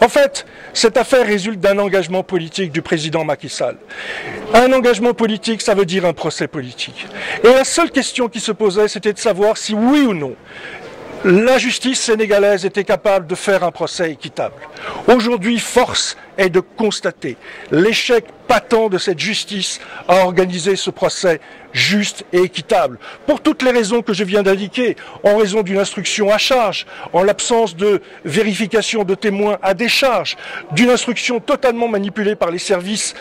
En fait, cette affaire résulte d'un engagement politique du président Macky Sall. Un engagement politique, ça veut dire un procès politique. Et la seule question qui se posait, c'était de savoir si oui ou non, la justice sénégalaise était capable de faire un procès équitable. Aujourd'hui, force est de constater l'échec patent de cette justice à organiser ce procès juste et équitable. Pour toutes les raisons que je viens d'indiquer, en raison d'une instruction à charge, en l'absence de vérification de témoins à décharge, d'une instruction totalement manipulée par les services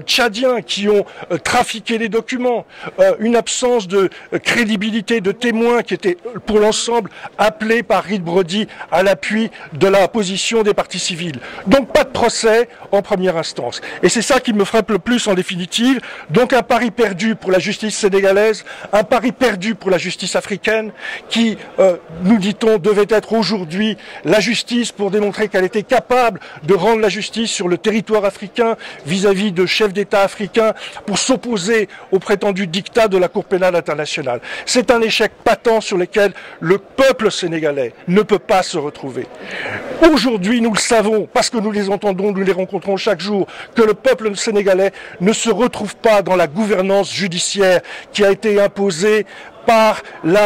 tchadiens qui ont trafiqué les documents, une absence de crédibilité de témoins qui étaient pour l'ensemble appelés par Reed Brody à l'appui de la position des parties civiles. Donc pas de procès en première instance. Et c'est ça qui me frappe le plus en définitive. Donc un pari perdu pour la justice sénégalaise, un pari perdu pour la justice africaine qui, nous dit-on, devait être aujourd'hui la justice pour démontrer qu'elle était capable de rendre la justice sur le territoire africain vis-à-vis de chefs d'État africains pour s'opposer au prétendu diktat de la Cour pénale internationale. C'est un échec patent sur lequel le peuple sénégalais ne peut pas se retrouver. Aujourd'hui, nous le savons, parce que nous les entendons, nous les rencontrons chaque jour, que le peuple sénégalais ne se retrouve pas dans la gouvernance judiciaire qui a été imposée par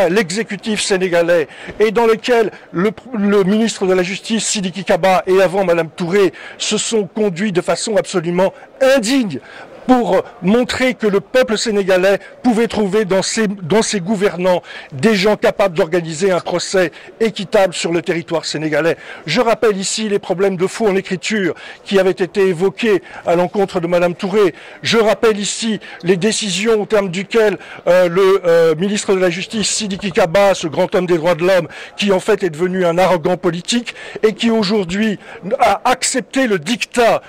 l'exécutif sénégalais et dans lequel le ministre de la Justice, Sidiki Kaba, et avant Madame Touré, se sont conduits de façon absolument indigne pour montrer que le peuple sénégalais pouvait trouver dans ses gouvernants des gens capables d'organiser un procès équitable sur le territoire sénégalais. Je rappelle ici les problèmes de faux en écriture qui avaient été évoqués à l'encontre de Madame Touré. Je rappelle ici les décisions au terme duquel le ministre de la Justice, Sidiki Kaba, ce grand homme des droits de l'homme, qui en fait est devenu un arrogant politique et qui aujourd'hui a accepté le diktat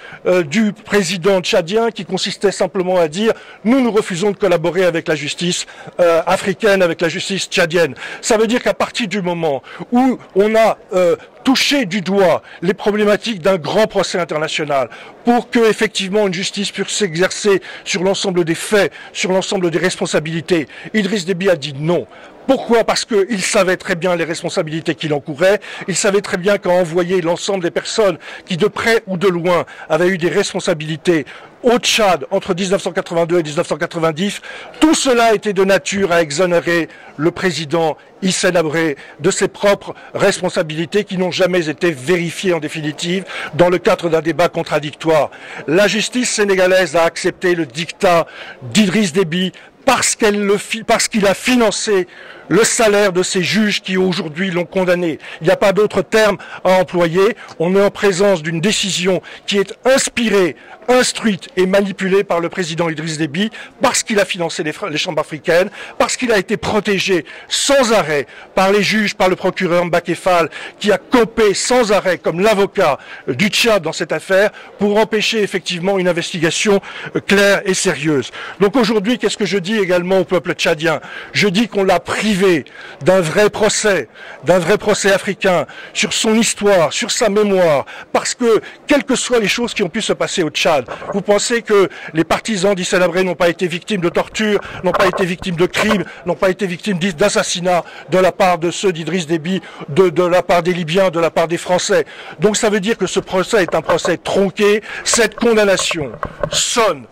du président tchadien qui consiste simplement à dire nous refusons de collaborer avec la justice africaine, avec la justice tchadienne. Ça veut dire qu'à partir du moment où on a touché du doigt les problématiques d'un grand procès international pour que effectivement une justice puisse s'exercer sur l'ensemble des faits, sur l'ensemble des responsabilités, Idriss Déby a dit non. Pourquoi? Parce qu'il savait très bien les responsabilités qu'il encourait, il savait très bien qu'à envoyer l'ensemble des personnes qui de près ou de loin avaient eu des responsabilités au Tchad entre 1982 et 1990, tout cela était de nature à exonérer le président Hissène Habré de ses propres responsabilités qui n'ont jamais été vérifiées en définitive dans le cadre d'un débat contradictoire. La justice sénégalaise a accepté le diktat d'Idriss Déby parce qu'il a financé le salaire de ces juges qui aujourd'hui l'ont condamné. Il n'y a pas d'autre terme à employer. On est en présence d'une décision qui est inspirée, instruite et manipulée par le président Idriss Déby parce qu'il a financé les chambres africaines, parce qu'il a été protégé sans arrêt par les juges, par le procureur Mbacké Fall qui a campé sans arrêt comme l'avocat du Tchad dans cette affaire pour empêcher effectivement une investigation claire et sérieuse. Donc aujourd'hui, qu'est-ce que je dis également au peuple tchadien? Je dis qu'on l'a privé d'un vrai procès africain sur son histoire, sur sa mémoire, parce que quelles que soient les choses qui ont pu se passer au Tchad, vous pensez que les partisans d'Hissène Habré n'ont pas été victimes de torture, n'ont pas été victimes de crimes, n'ont pas été victimes d'assassinats de la part de ceux d'Idriss Déby, de la part des Libyens, de la part des Français. Donc ça veut dire que ce procès est un procès tronqué. Cette condamnation sonne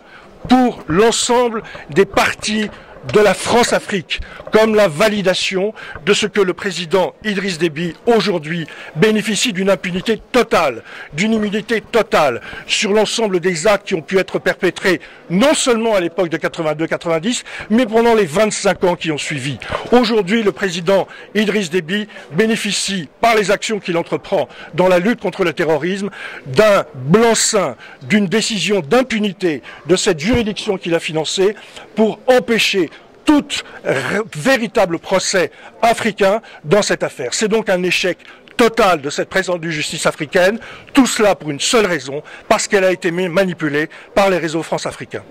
pour l'ensemble des partis de la France-Afrique comme la validation de ce que le président Idriss Déby aujourd'hui bénéficie d'une impunité totale, d'une immunité totale sur l'ensemble des actes qui ont pu être perpétrés non seulement à l'époque de 82-90 mais pendant les 25 ans qui ont suivi. Aujourd'hui, le président Idriss Déby bénéficie par les actions qu'il entreprend dans la lutte contre le terrorisme d'un blanc-seing, d'une décision d'impunité de cette juridiction qu'il a financée pour empêcher tout véritable procès africain dans cette affaire. C'est donc un échec total de cette prétendue justice africaine, tout cela pour une seule raison, parce qu'elle a été manipulée par les réseaux France-africains.